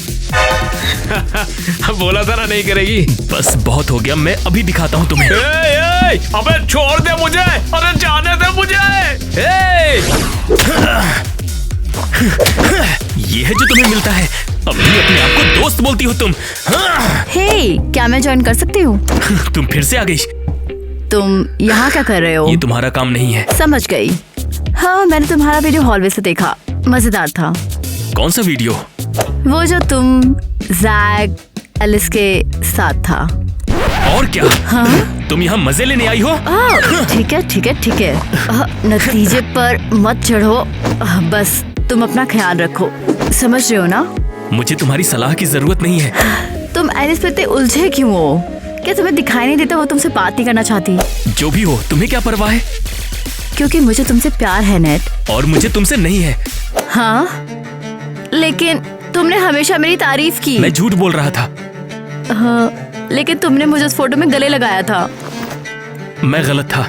बोला था ना नहीं करेगी। बस बहुत हो गया, मैं अभी दिखाता हूँ तुम्हें। अबे छोड़ दे मुझे, अरे जाने दे मुझे। ये है जो तुम्हें मिलता है। अभी अपने आप को दोस्त बोलती हो तुम। हे, क्या मैं ज्वाइन कर सकती हूँ? तुम फिर से आ गई। तुम यहाँ क्या कर रहे हो? ये तुम्हारा काम नहीं है। समझ गई। हाँ, मैंने तुम्हारा वीडियो हॉलवे से देखा, मजेदार था। कौन सा वीडियो? वो जो तुम जैक एलिस के साथ था। और क्या? तुम यहाँ मजे लेने आई हो? ठीक है ठीक है ठीक है। नतीजे पर मत चढ़ो। बस तुम अपना ख्याल रखो, समझ रहे हो ना? मुझे तुम्हारी सलाह की जरूरत नहीं है। तुम एलिस पे इतने उलझे क्यों हो? क्या तुम्हें दिखाई नहीं देता वो तुमसे बात नहीं करना चाहती? जो भी हो, तुम्हें क्या परवाह है? क्योंकि मुझे तुमसे प्यार है नेट। और मुझे तुमसे नहीं है। हाँ, लेकिन तुमने हमेशा मेरी तारीफ की। मैं झूठ बोल रहा था। हाँ, लेकिन तुमने मुझे उस फोटो में गले लगाया था। मैं गलत था।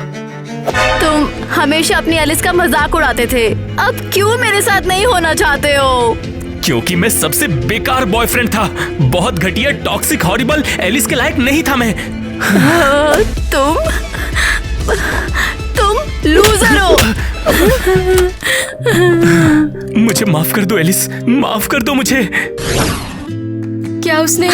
तुम हमेशा अपनी एलिस का मजाक उड़ाते थे। अब क्यों मेरे साथ नहीं होना चाहते हो? क्योंकि मैं सबसे बेकार बॉयफ्रेंड था। बहुत घटिया, टॉक्सिक, हॉरिबल। एलिस के लायक नहीं था मैं। तुम लूजर हो। मुझे माफ कर दो एलिस, माफ कर दो मुझे। क्या उसने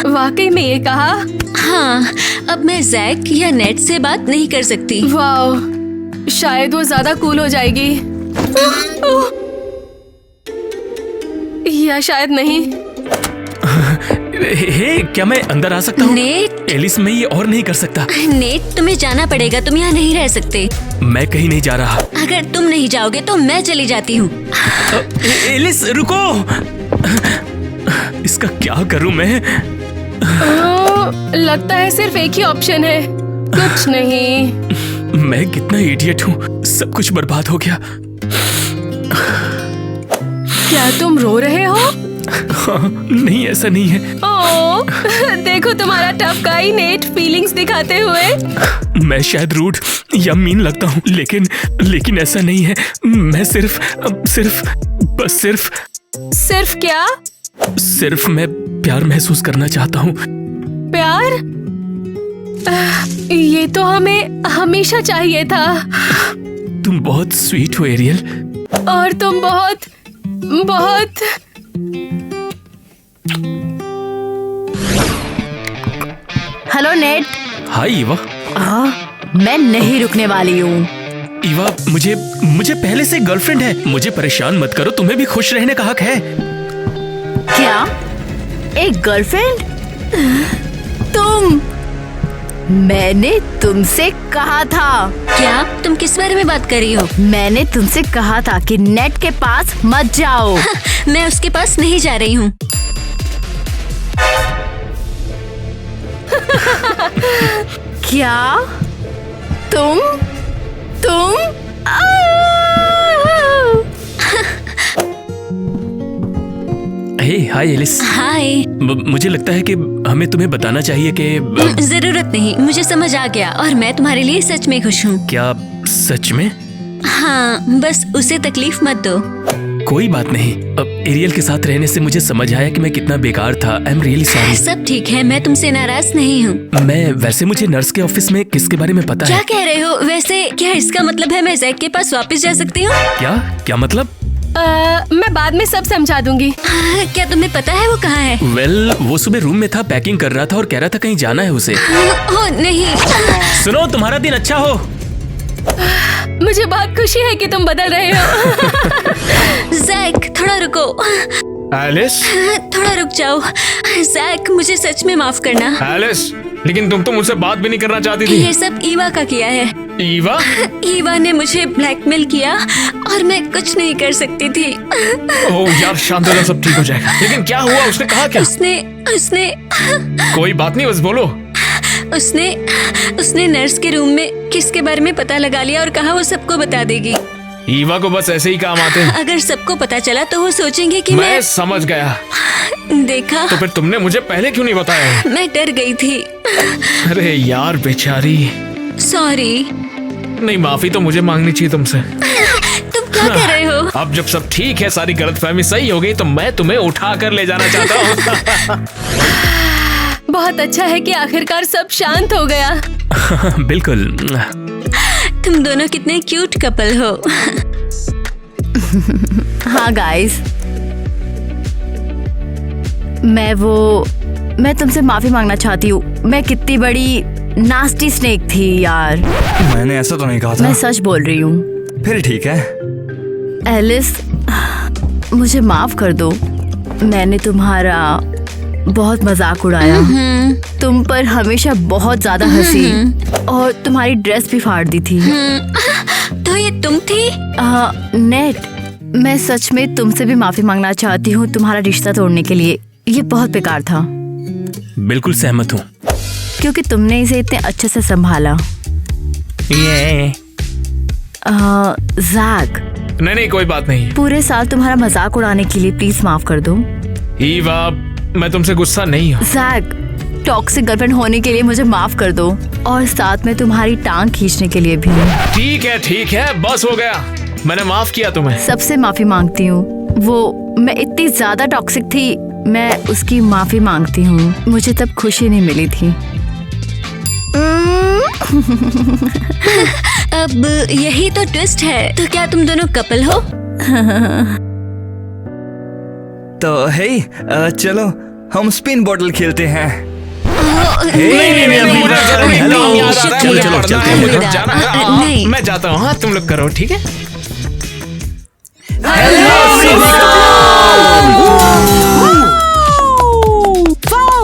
वाकई में ये कहा? हाँ, अब मैं जैक या नेट से बात नहीं कर सकती। वाह, शायद वो ज्यादा कूल हो जाएगी या शायद नहीं। हे, क्या मैं अंदर आ सकता हूँ? नेट, एलिस, मैं ये और नहीं कर सकता। नेट तुम्हें जाना पड़ेगा, तुम यहाँ नहीं रह सकते। मैं कहीं नहीं जा रहा। अगर तुम नहीं जाओगे तो मैं चली जाती हूँ। एलिस रुको। इसका क्या करूँ मैं? लगता है सिर्फ एक ही ऑप्शन है, कुछ नहीं। मैं कितना इडियट हूँ, सब कुछ बर्बाद हो गया। क्या तुम रो रहे हो? हाँ, नहीं ऐसा नहीं है। ओह, देखो तुम्हारा टफ गाई नेट फीलिंग्स दिखाते हुए। मैं शायद रूड या मीन लगता हूँ, लेकिन ऐसा नहीं है। मैं सिर्फ क्या? सिर्फ मैं प्यार महसूस करना चाहता हूँ। प्यार? ये तो हमें हमेशा चाहिए था। तुम बहुत स्वीट हो एरियल। और तुम बहुत हेलो नेट। हाय ईवा। मैं नहीं रुकने वाली हूँ। ईवा, मुझे पहले से गर्लफ्रेंड है। मुझे परेशान मत करो, तुम्हें भी खुश रहने का हक है। क्या? एक गर्लफ्रेंड? तुम? मैंने तुमसे कहा था। क्या? तुम किस बारे में बात कर रही हो? मैंने तुमसे कहा था कि नेट के पास मत जाओ। मैं उसके पास नहीं जा रही हूँ। क्या? तुम? हे, हाय एलिस। हाय। मुझे लगता है कि हमें तुम्हें बताना चाहिए कि जरूरत नहीं, मुझे समझ आ गया और मैं तुम्हारे लिए सच में खुश हूँ। क्या सच में? हाँ, बस उसे तकलीफ मत दो। कोई बात नहीं। अब एरियल के साथ रहने से मुझे समझ आया कि मैं कितना बेकार था। I am really sorry. सब ठीक है, मैं तुमसे नाराज नहीं हूँ। मैं वैसे मुझे नर्स के ऑफिस में किसके बारे में पता क्या है? कह रहे हो? वैसे क्या इसका मतलब है मैं जैक के पास वापस जा सकती हूँ? क्या मतलब? मैं बाद में सब समझा दूंगी। क्या तुम्हें पता है वो कहाँ है? वेल, वो सुबह रूम में था, पैकिंग कर रहा था और कह रहा था कहीं जाना है उसे। ओह नहीं। सुनो, तुम्हारा दिन अच्छा हो। मुझे बहुत खुशी है कि तुम बदल रहे हो। जैक थोड़ा रुको। एलिस, थोड़ा रुक जाओ। जैक मुझे सच में माफ करना। एलिस, लेकिन तुम तो मुझसे बात भी नहीं करना चाहती थी। ये सब ईवा का किया है। ईवा? ईवा ने मुझे ब्लैकमेल किया और मैं कुछ नहीं कर सकती थी। ओह यार, शांत हो जाओ, सब ठीक हो जाएगा। लेकिन क्या हुआ? उसने कहा क्या? उसने कोई बात नहीं, बस बोलो। उसने नर्स के रूम में किसके बारे में पता लगा लिया और कहा वो सबको बता देगी। ईवा को बस ऐसे ही काम आते हैं। अगर सबको पता चला तो वो सोचेंगे कि मैं समझ गया। देखा तो फिर तुमने मुझे पहले क्यों नहीं बताया? मैं डर गई थी। अरे यार बेचारी। सॉरी। नहीं, माफी तो मुझे मांगनी चाहिए तुमसे। तुम क्या कर रहे हो? अब जब सब ठीक है, सारी गलतफहमी सही हो गई, तो मैं तुम्हें उठा कर ले जाना चाहता हूँ। बहुत अच्छा है कि आखिरकार सब शांत हो गया। बिल्कुल। तुम दोनों कितने क्यूट कपल हो। हाँ गाइस, मैं तुमसे माफी मांगना चाहती हूँ। मैं कितनी बड़ी नास्टी स्नेक थी यार। मैंने ऐसा तो नहीं कहा था। मैं सच बोल रही हूँ। फिर ठीक है। एलिस, मुझे माफ कर दो। मैंने तुम्हारा बहुत मजाक उड़ाया। तुम पर हमेशा बहुत ज्यादा हंसी और तुम्हारी ड्रेस भी फाड़ दी थी। तो ये तुम थी? नेट, मैं सच में तुमसे भी माफी मांगना चाहती हूँ तुम्हारा रिश्ता तोड़ने के लिए। ये बहुत बेकार था। बिल्कुल सहमत हूँ। क्योंकि तुमने इसे इतने अच्छे से संभाला। जैक, नहीं, कोई बात नहीं। पूरे साल तुम्हारा मजाक उड़ाने के लिए प्लीज माफ कर दो। ईवा, मैं तुमसे गुस्सा नहीं हूँ। जैक, टॉक्सिक गर्लफ्रेंड होने के लिए मुझे माफ कर दो और साथ में तुम्हारी टांग खींचने के लिए भी। ठीक है, बस हो गया। मैंने माफ किया तुम्हें। सबसे माफी मांगती हूँ। वो मैं इतनी ज्यादा टॉक्सिक थी, मैं उसकी माफी मांगती हूँ। मुझे तब खुशी नहीं मिली थी। अब यही तो ट्विस्ट है। तो क्या तुम दोनों कपल हो? तो हे, चलो हम स्पिन बॉटल खेलते हैं। चलो चलते हैं। मुझे जाना है। नहीं। मैं जाता हूँ। हाँ, तुम लोग करो, ठीक है।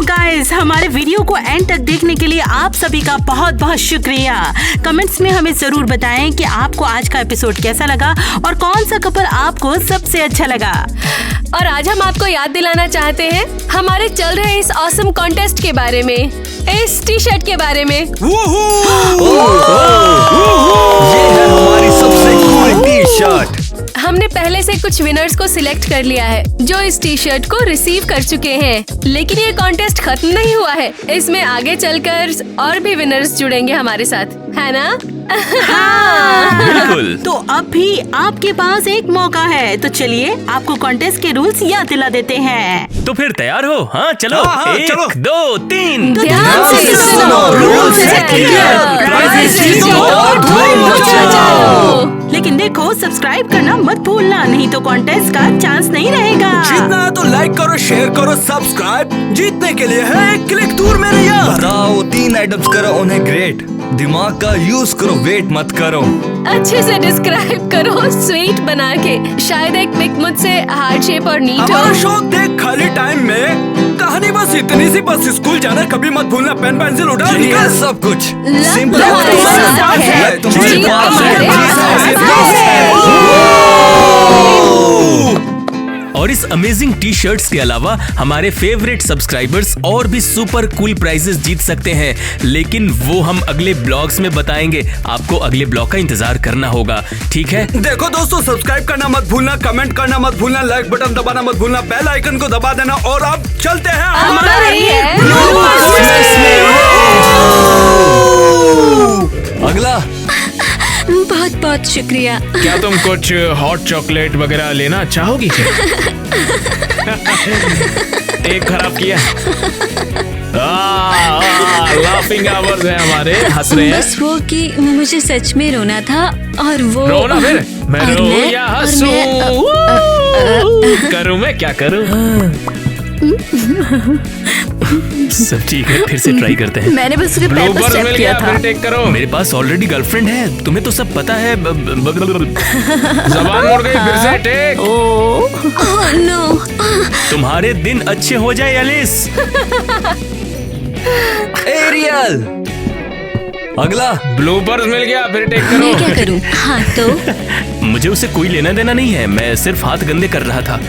गाइस, हमारे वीडियो को एंड तक देखने के लिए आप सभी का बहुत बहुत शुक्रिया। कमेंट्स में हमें जरूर बताएं कि आपको आज का एपिसोड कैसा लगा और कौन सा कपल आपको सबसे अच्छा लगा। और आज हम आपको याद दिलाना चाहते हैं हमारे चल रहे इस ऑसम कॉन्टेस्ट के बारे में, इस टी शर्ट के बारे में। ये है हमारी सबसे कूल टी शर्ट। हमने पहले से कुछ विनर्स को सिलेक्ट कर लिया है जो इस टी शर्ट को रिसीव कर चुके हैं, लेकिन ये कॉन्टेस्ट खत्म नहीं हुआ है। इसमें आगे चलकर और भी विनर्स जुड़ेंगे हमारे साथ, है ना? बिल्कुल। तो अब भी आपके पास एक मौका है, तो चलिए आपको कॉन्टेस्ट के रूल्स याद दिला देते हैं। तो फिर तैयार हो? हाँ चलो। हाँ, 1, चलो। 2, 3। ध्यान से सुनो, रूल्स हैं क्लियर, प्राइजेस जीतो और धूम मचाओ। लेकिन देखो, सब्सक्राइब करना मत भूलना, नहीं तो कॉन्टेस्ट का चांस नहीं रहेगा। जीतना है तो लाइक करो, शेयर करो, सब्सक्राइब। जीतने के लिए है एक क्लिक दूर मेरे यार। बताओ, 3 आइटम्स करो उन्हें ग्रेट। दिमाग का यूज करो, वेट मत करो। अच्छे से डिस्क्राइब करो, स्वीट बना के। शायद एक पिक मुझसे हार्ट शेप और नीट हो। हमारा शो देख खाली टाइम में। कहानी बस इतनी सी, बस स्कूल जाना, कभी मत भूलना पेन पेंसिल उठा निकाल सब कुछ। सिंपल तुम्हारे साथ है, जी हमारे साथ है। और इस अमेजिंग टी शर्ट्स के अलावा हमारे फेवरेट सब्सक्राइबर्स और भी सुपर कूल प्राइजेस जीत सकते हैं, लेकिन वो हम अगले ब्लॉग्स में बताएंगे। आपको अगले ब्लॉग का इंतजार करना होगा, ठीक है? देखो दोस्तों, सब्सक्राइब करना मत भूलना, कमेंट करना मत भूलना, लाइक बटन दबाना मत भूलना, बेल आइकन को दबा देना। और अब चलते हैं अगला बहुत बहुत शुक्रिया। क्या तुम कुछ हॉट चॉकलेट वगैरह लेना चाहोगी क्या? एक खराब किया। लाफिंग आवर्स है हमारे, हंस रहे हैं। बस वो कि मुझे सच में रोना था और वो रोना फिर मैं और रो मैं- या और हंसूं? मैं- करूं मैं क्या करूं? सब ठीक है, फिर से ट्राई करते हैं। मैंने बस उसके पैर पर ब्लूपर्स स्टेप मिल किया गया, था। फिर टेक करो। मेरे पास ऑलरेडी गर्लफ्रेंड है, तुम्हें तो सब पता है। जबान मुड़ गई, फिर से टेक। Oh no. तुम्हारे दिन अच्छे हो जाए एलिस। एरियल, अगला। ब्लूपर्स मिल गया, फिर टेक करो। मैं क्या करूं? हाँ तो मुझे उसे कोई लेना देना नहीं है, मैं सिर्फ हाथ गंदे कर रहा था।